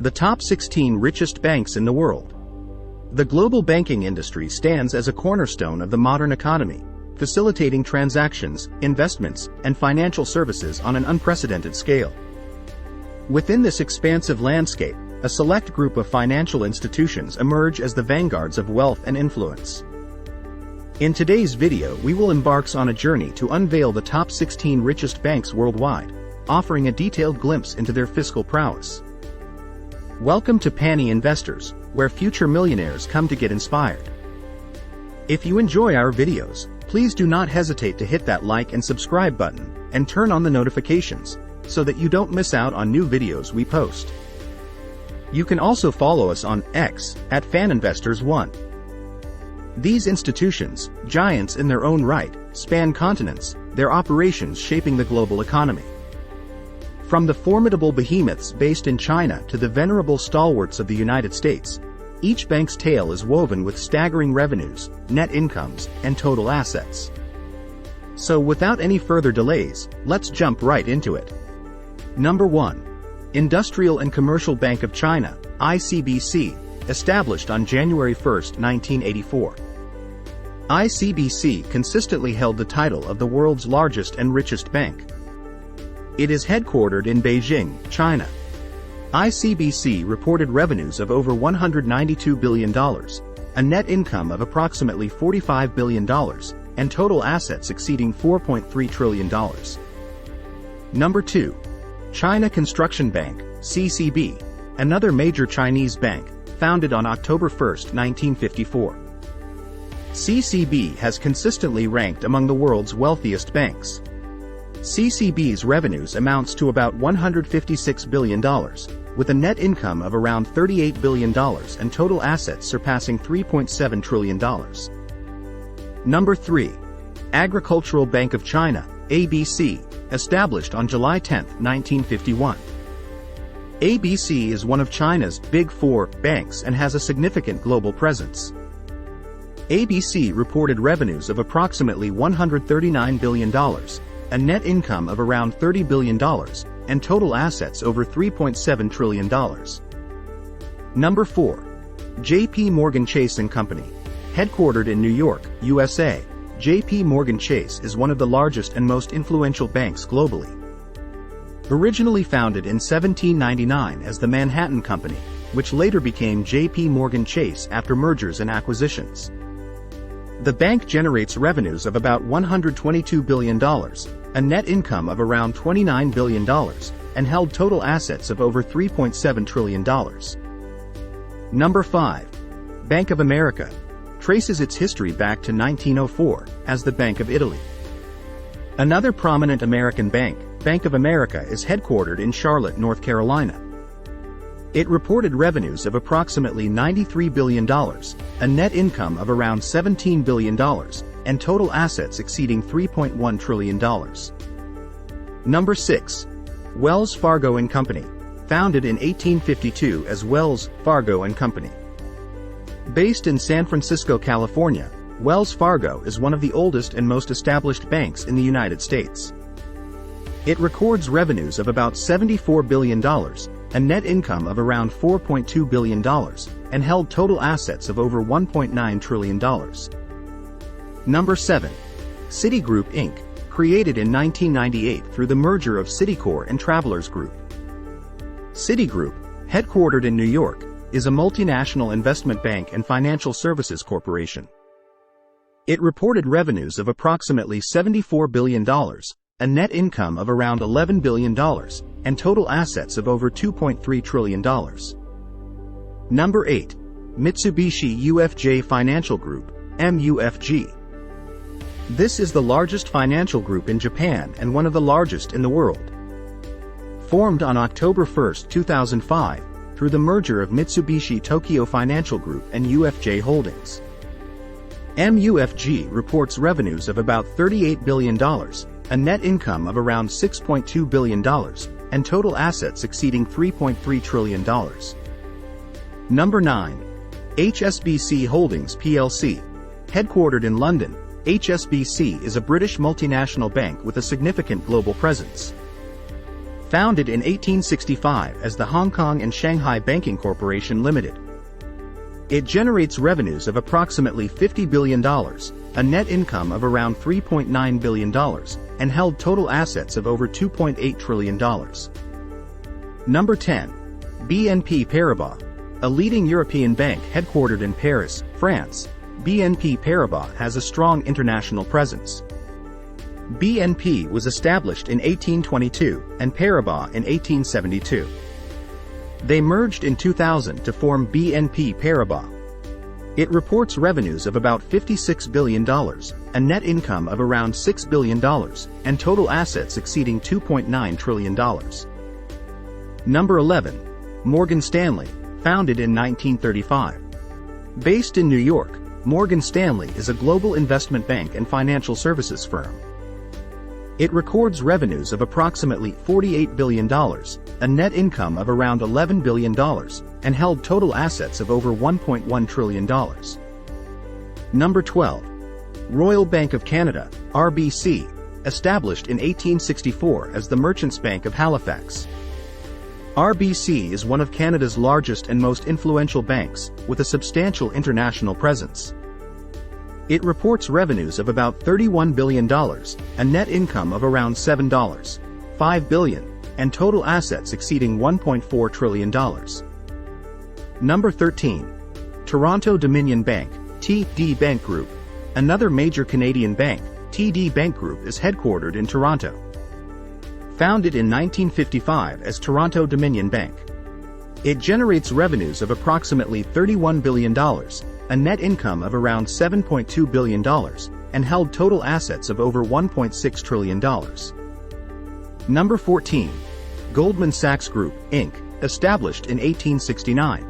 The top 16 richest banks in the world. The global banking industry stands as a cornerstone of the modern economy, facilitating transactions, investments, and financial services on an unprecedented scale. Within this expansive landscape, a select group of financial institutions emerge as the vanguards of wealth and influence. In today's video, we will embark on a journey to unveil the top 16 richest banks worldwide, offering a detailed glimpse into their fiscal prowess. Welcome to Penny Investors, where future millionaires come to get inspired. If you enjoy our videos, please do not hesitate to hit that like and subscribe button, and turn on the notifications, so that you don't miss out on new videos we post. You can also follow us on X at FanInvestors1. These institutions, giants in their own right, span continents, their operations shaping the global economy. From the formidable behemoths based in China to the venerable stalwarts of the United States, each bank's tale is woven with staggering revenues, net incomes, and total assets. So without any further delays, let's jump right into it. Number 1. Industrial and Commercial Bank of China, ICBC, established on January 1, 1984. ICBC consistently held the title of the world's largest and richest bank. It is headquartered in Beijing, China. ICBC reported revenues of over $192 billion, a net income of approximately $45 billion, and total assets exceeding $4.3 trillion. Number 2. China Construction Bank, CCB, another major Chinese bank, founded on October 1, 1954. CCB has consistently ranked among the world's wealthiest banks. CCB's revenues amounts to about $156 billion, with a net income of around $38 billion and total assets surpassing $3.7 trillion. Number 3. Agricultural Bank of China, ABC, established on July 10, 1951. ABC is one of China's Big Four banks and has a significant global presence. ABC reported revenues of approximately $139 billion, a net income of around $30 billion, and total assets over $3.7 trillion. Number 4. JP Morgan Chase & Company. Headquartered in New York, USA, JP Morgan Chase is one of the largest and most influential banks globally. Originally founded in 1799 as the Manhattan Company, which later became JP Morgan Chase after mergers and acquisitions. The bank generates revenues of about $122 billion, a net income of around $29 billion, and held total assets of over $3.7 trillion. Number 5. Bank of America, traces its history back to 1904 as the Bank of Italy. Another prominent American bank, Bank of America, is headquartered in Charlotte, North Carolina. It reported revenues of approximately $93 billion, a net income of around $17 billion, and total assets exceeding $3.1 trillion. Number 6. Wells Fargo & Company, founded in 1852 as Wells Fargo & Company. Based in San Francisco, California, Wells Fargo is one of the oldest and most established banks in the United States. It records revenues of about $74 billion, a net income of around $4.2 billion, and held total assets of over $1.9 trillion. Number 7. Citigroup Inc., created in 1998 through the merger of Citicorp and Travelers Group. Citigroup, headquartered in New York, is a multinational investment bank and financial services corporation. It reported revenues of approximately $74 billion, a net income of around $11 billion, and total assets of over $2.3 trillion. Number 8. Mitsubishi UFJ Financial Group, MUFG. This is the largest financial group in Japan and one of the largest in the world. Formed on October 1, 2005, through the merger of Mitsubishi Tokyo Financial Group and UFJ Holdings. MUFG reports revenues of about $38 billion, a net income of around $6.2 billion, and total assets exceeding $3.3 trillion. Number 9. HSBC Holdings plc. Headquartered in London, HSBC is a British multinational bank with a significant global presence. Founded in 1865 as the Hong Kong and Shanghai Banking Corporation Limited. It generates revenues of approximately $50 billion, a net income of around $3.9 billion, and held total assets of over $2.8 trillion. Number 10. BNP Paribas. A leading European bank headquartered in Paris, France, BNP Paribas has a strong international presence. BNP was established in 1822 and Paribas in 1872. They merged in 2000 to form BNP Paribas. It reports revenues of about $56 billion, a net income of around $6 billion, and total assets exceeding $2.9 trillion. Number 11. Morgan Stanley, founded in 1935. Based in New York, Morgan Stanley is a global investment bank and financial services firm. It records revenues of approximately $48 billion, a net income of around $11 billion, and held total assets of over $1.1 trillion. Number 12. Royal Bank of Canada, RBC, established in 1864 as the Merchants Bank of Halifax. RBC is one of Canada's largest and most influential banks, with a substantial international presence. It reports revenues of about $31 billion, a net income of around $7.5 billion, and total assets exceeding $1.4 trillion. Number 13. Toronto Dominion Bank, TD Bank Group. Another major Canadian bank, TD Bank Group is headquartered in Toronto. Founded in 1955 as Toronto Dominion Bank. It generates revenues of approximately $31 billion, a net income of around $7.2 billion, and held total assets of over $1.6 trillion. Number 14. Goldman Sachs Group, Inc., established in 1869.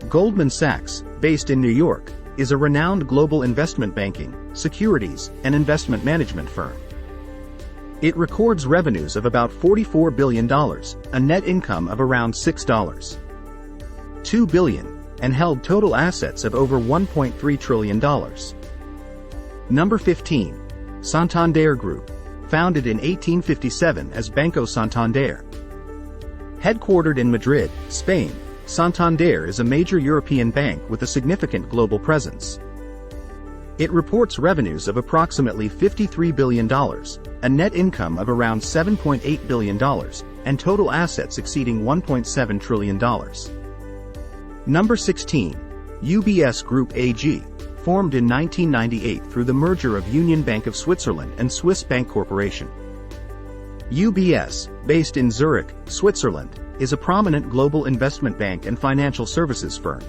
Goldman Sachs, based in New York, is a renowned global investment banking, securities, and investment management firm. It records revenues of about $44 billion, a net income of around $6.2 billion, and held total assets of over $1.3 trillion. Number 15. Santander Group, founded in 1857 as Banco Santander. Headquartered in Madrid, Spain, Santander is a major European bank with a significant global presence. It reports revenues of approximately $53 billion, a net income of around $7.8 billion, and total assets exceeding $1.7 trillion. Number 16. UBS Group AG, formed in 1998 through the merger of Union Bank of Switzerland and Swiss Bank Corporation. UBS, based in Zurich, Switzerland, is a prominent global investment bank and financial services firm.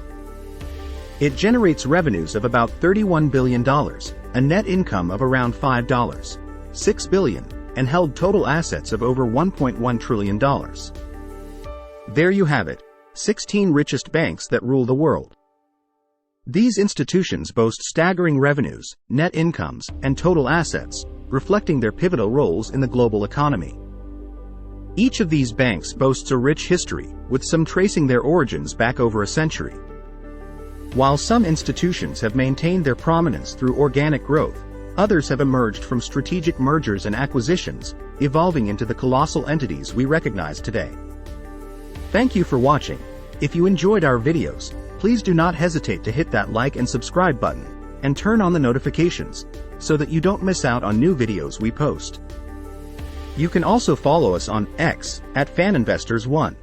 It generates revenues of about $31 billion, a net income of around $5.6 billion, and held total assets of over $1.1 trillion. There you have it, 16 richest banks that rule the world. These institutions boast staggering revenues, net incomes, and total assets, reflecting their pivotal roles in the global economy. Each of these banks boasts a rich history, with some tracing their origins back over a century. While some institutions have maintained their prominence through organic growth, others have emerged from strategic mergers and acquisitions, evolving into the colossal entities we recognize today. Thank you for watching. If you enjoyed our videos, please do not hesitate to hit that like and subscribe button, and turn on the notifications, so that you don't miss out on new videos we post. You can also follow us on X @FanInvestors1.